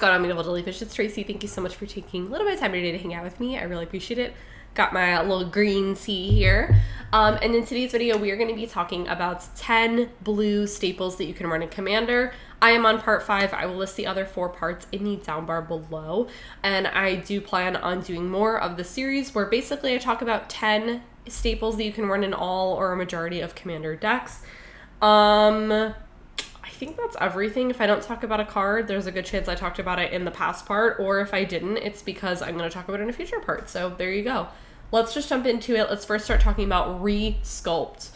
Going on, beautiful jellyfish? It's Tracy. Thank you so much for taking a little bit of time today to hang out with me. I really appreciate it. Got my little green tea here. And in today's video, we are going to be talking about 10 blue staples that you can run in Commander. I am on part 5. I will list the other 4 parts in the down bar below. And I do plan on doing more of the series where basically I talk about 10 staples that you can run in all or a majority of Commander decks. I think that's everything. If I don't talk about a card, there's a good chance I talked about it in the past part, or if I didn't, it's because I'm going to talk about it in a future part. So there you go. Let's just jump into it. Let's first start talking about Resculpt.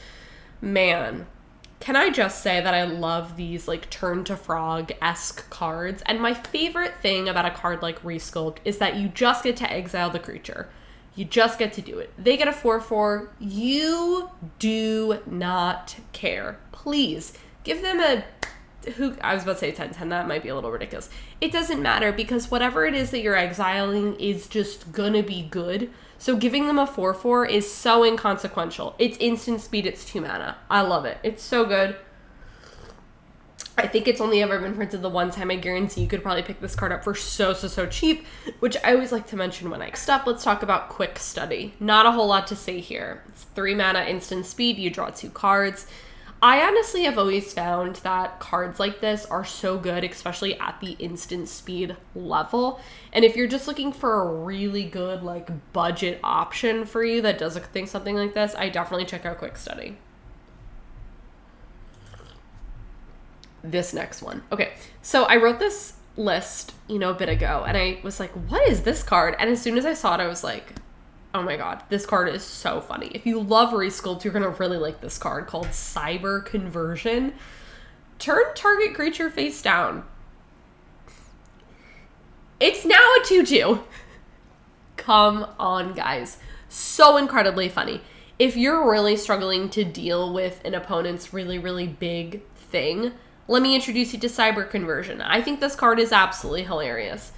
Man, can I just say that I love these like Turn to Frog-esque cards, and my favorite thing about a card like Resculpt is that you just get to exile the creature. You just get to do it. They get a 4/4. You do not care. Please give them a I was about to say 10/10, that might be a little ridiculous. It doesn't matter because whatever it is that you're exiling is just gonna be good. So giving them a 4/4 is so inconsequential. It's instant speed, it's 2 mana. I love it. It's so good. I think it's only ever been printed the one time. I guarantee you could probably pick this card up for so cheap, which I always like to mention when I... Next up, let's talk about Quick Study. Not a whole lot to say here. It's 3 mana instant speed, you draw 2 cards. I honestly have always found that cards like this are so good, especially at the instant speed level. And if you're just looking for a really good like budget option for you that does something like this, I definitely check out Quick Study. This next one. Okay, so I wrote this list, a bit ago, and I was like, what is this card? And as soon as I saw it, I was like, oh my god, this card is so funny. If you love Resculpt, you're going to really like this card called Cyber Conversion. Turn target creature face down. It's now a 2/2. Come on, guys. So incredibly funny. If you're really struggling to deal with an opponent's really big thing, let me introduce you to Cyber Conversion. I think this card is absolutely hilarious.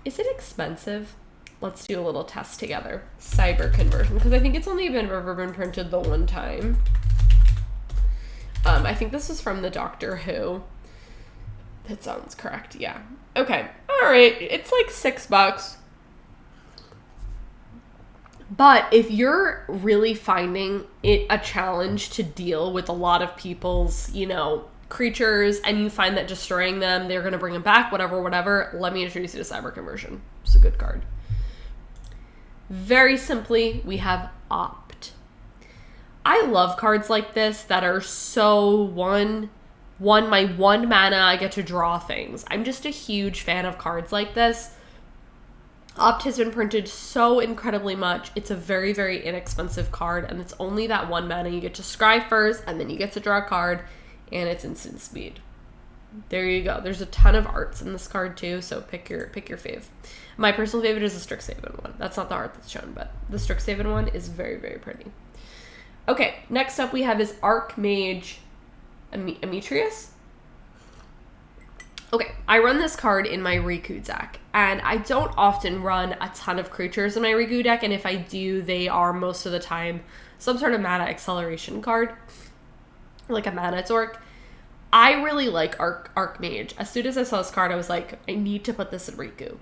Is it expensive? Let's do a little test together. Cyber Conversion, because I think it's only ever been printed the one time. I think this is from the Doctor Who. That sounds correct, yeah. Okay, all right, it's like $6. But if you're really finding it a challenge to deal with a lot of people's, creatures, and you find that destroying them, they're going to bring them back, whatever, let me introduce you to Cyber Conversion. It's a good card. Very simply, we have Opt. I love cards like this that are so my 1 mana, I get to draw things. I'm just a huge fan of cards like this. Opt has been printed so incredibly much. It's a very inexpensive card, and it's only that 1 mana. You get to scry first, and then you get to draw a card, and it's instant speed. There you go. There's a ton of arts in this card too, so pick your fave. My personal favorite is the Strixhaven one. That's not the art that's shown, but the Strixhaven one is very pretty. Okay, next up we have is Archmage Emitruis. Okay, I run this card in my Riku deck, and I don't often run a ton of creatures in my Riku deck, and if I do, they are most of the time some sort of mana acceleration card, like a mana dork. I really like Archmage. As soon as I saw this card, I was like, I need to put this in Riku.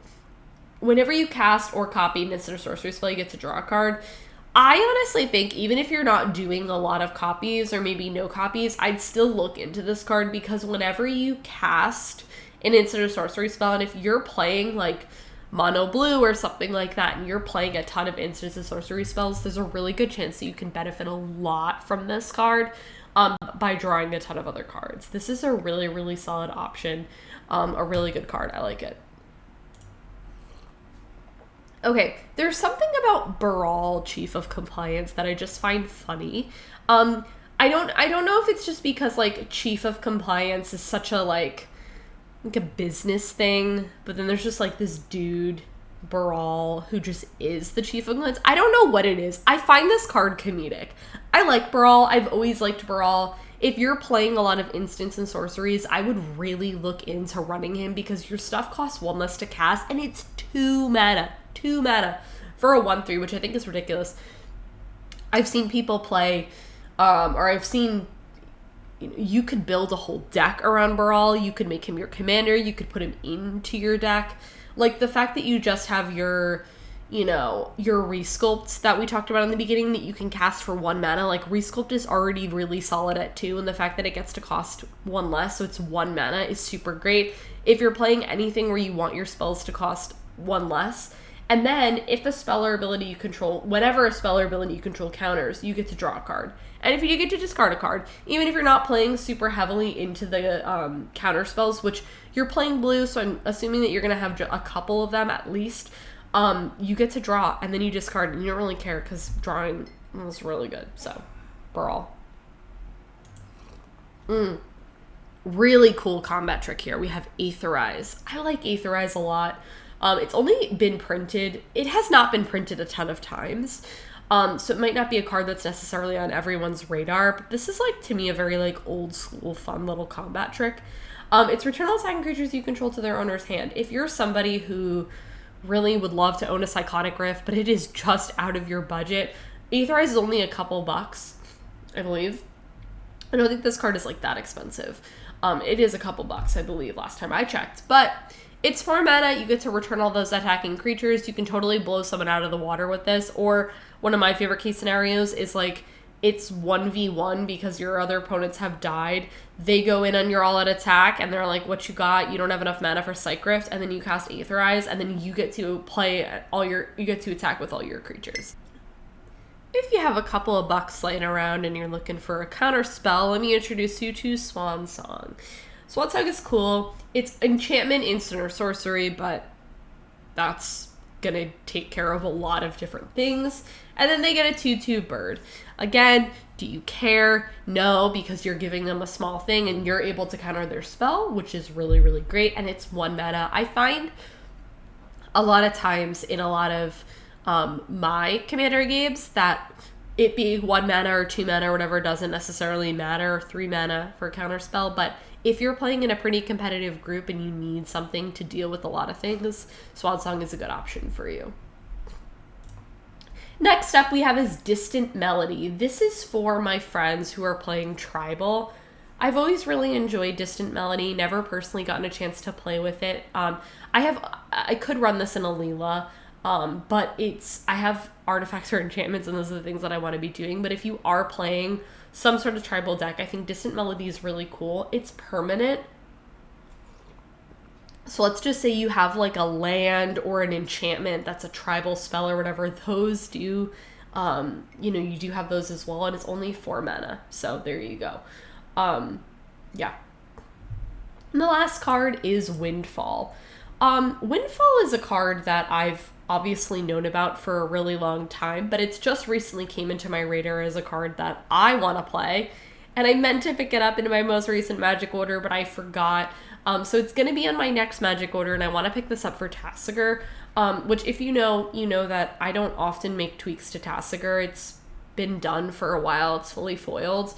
Whenever you cast or copy an instant or sorcery spell, you get to draw a card. I honestly think even if you're not doing a lot of copies or maybe no copies, I'd still look into this card because whenever you cast an instant or sorcery spell, and if you're playing like mono blue or something like that, and you're playing a ton of instant and sorcery spells, there's a really good chance that you can benefit a lot from this card. By drawing a ton of other cards. This is a really solid option. A really good card. I like it. Okay, there's something about Baral, Chief of Compliance, that I just find funny. I don't know if it's just because like Chief of Compliance is such a like a business thing, but then there's just like this dude Baral who just is the Chief of Compliance. I don't know what it is. I find this card comedic. I like Baral. I've always liked Baral. If you're playing a lot of instants and sorceries, I would really look into running him because your stuff costs 1 less to cast, and it's 2 mana. 2 mana for a 1/3, which I think is ridiculous. I've seen people play, or I've seen you could build a whole deck around Baral. You could make him your commander. You could put him into your deck. Like, the fact that you just have your Resculpt that we talked about in the beginning that you can cast for 1 mana. Like, Resculpt is already really solid at 2, and the fact that it gets to cost 1 less, so it's 1 mana, is super great. If you're playing anything where you want your spells to cost 1 less, and then if a spell or ability you control, whenever a spell or ability you control counters, you get to draw a card. And if you do get to discard a card, even if you're not playing super heavily into the counter spells, which you're playing blue, so I'm assuming that you're going to have a couple of them at least, you get to draw, and then you discard, and you don't really care because drawing is really good. So, Baral. Really cool combat trick here. We have Aetherize. I like Aetherize a lot. It's only been printed. It has not been printed a ton of times. So it might not be a card that's necessarily on everyone's radar, but this is, like, to me, a very, like, old school fun little combat trick. It's return all attacking creatures you control to their owner's hand. If you're somebody who really would love to own a Psychotic Rift, but it is just out of your budget, Aetherize is only a couple bucks, I believe. I don't think this card is, like, that expensive. It is a couple bucks, I believe, last time I checked. But it's 4 mana, you get to return all those attacking creatures. You can totally blow someone out of the water with this, or one of my favorite case scenarios is, like, it's 1v1 because your other opponents have died. They go in on your all-out attack, and they're like, what you got? You don't have enough mana for Psych Rift, and then you cast Aetherize, and then you get to you get to attack with all your creatures. If you have a couple of bucks laying around and you're looking for a counter spell, let me introduce you to Swan Song. Swan Song is cool. It's enchantment, instant, or sorcery, but that's gonna take care of a lot of different things. And then they get a 2/2 bird. Again, do you care? No, because you're giving them a small thing and you're able to counter their spell, which is really, really great. And it's 1 mana. I find a lot of times in a lot of my commander games that it being 1 mana or 2 mana or whatever doesn't necessarily matter, or 3 mana for a counter spell. But if you're playing in a pretty competitive group and you need something to deal with a lot of things, Swan Song is a good option for you. Next up we have is Distant Melody. This is for my friends who are playing Tribal. I've always really enjoyed Distant Melody, never personally gotten a chance to play with it. I could run this in a Leela, but I have artifacts or enchantments, and those are the things that I want to be doing. But if you are playing some sort of Tribal deck, I think Distant Melody is really cool. It's permanent. So let's just say you have, like, a land or an enchantment that's a tribal spell or whatever. Those do, you do have those as well, and it's only 4 mana. So there you go. Yeah. And the last card is Windfall. Windfall is a card that I've obviously known about for a really long time, but it's just recently came into my radar as a card that I want to play. And I meant to pick it up into my most recent Magic order, but I forgot. So it's going to be on my next Magic order, and I want to pick this up for Tasigur, which, if you know that I don't often make tweaks to Tasigur. It's been done for a while. It's fully foiled.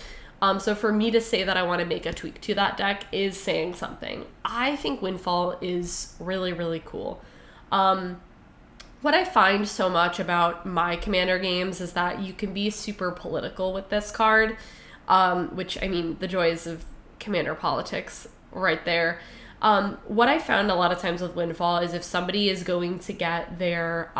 So for me to say that I want to make a tweak to that deck is saying something. I think Windfall is really, really cool. What I find so much about my Commander games is that you can be super political with this card, which, I mean, the joys of Commander politics right there. What I found a lot of times with Windfall is if somebody is going to get their,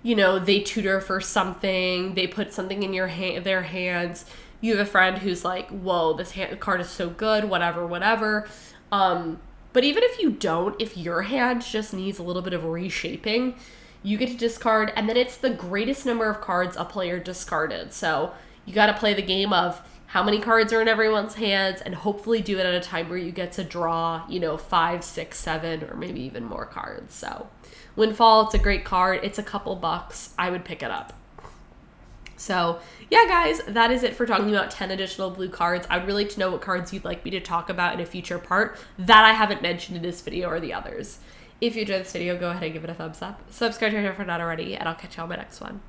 they tutor for something, they put something in their hands, you have a friend who's like, whoa, this card is so good, whatever. But even if you don't, if your hand just needs a little bit of reshaping, you get to discard, and then it's the greatest number of cards a player discarded. So you got to play the game of how many cards are in everyone's hands, and hopefully do it at a time where you get to draw, 5, 6, 7, or maybe even more cards. So Windfall, it's a great card. It's a couple bucks. I would pick it up. So yeah, guys, that is it for talking about 10 additional blue cards. I would really like to know what cards you'd like me to talk about in a future part that I haven't mentioned in this video or the others. If you enjoyed this video, go ahead and give it a thumbs up. Subscribe to my channel if you're not already, and I'll catch you on my next one.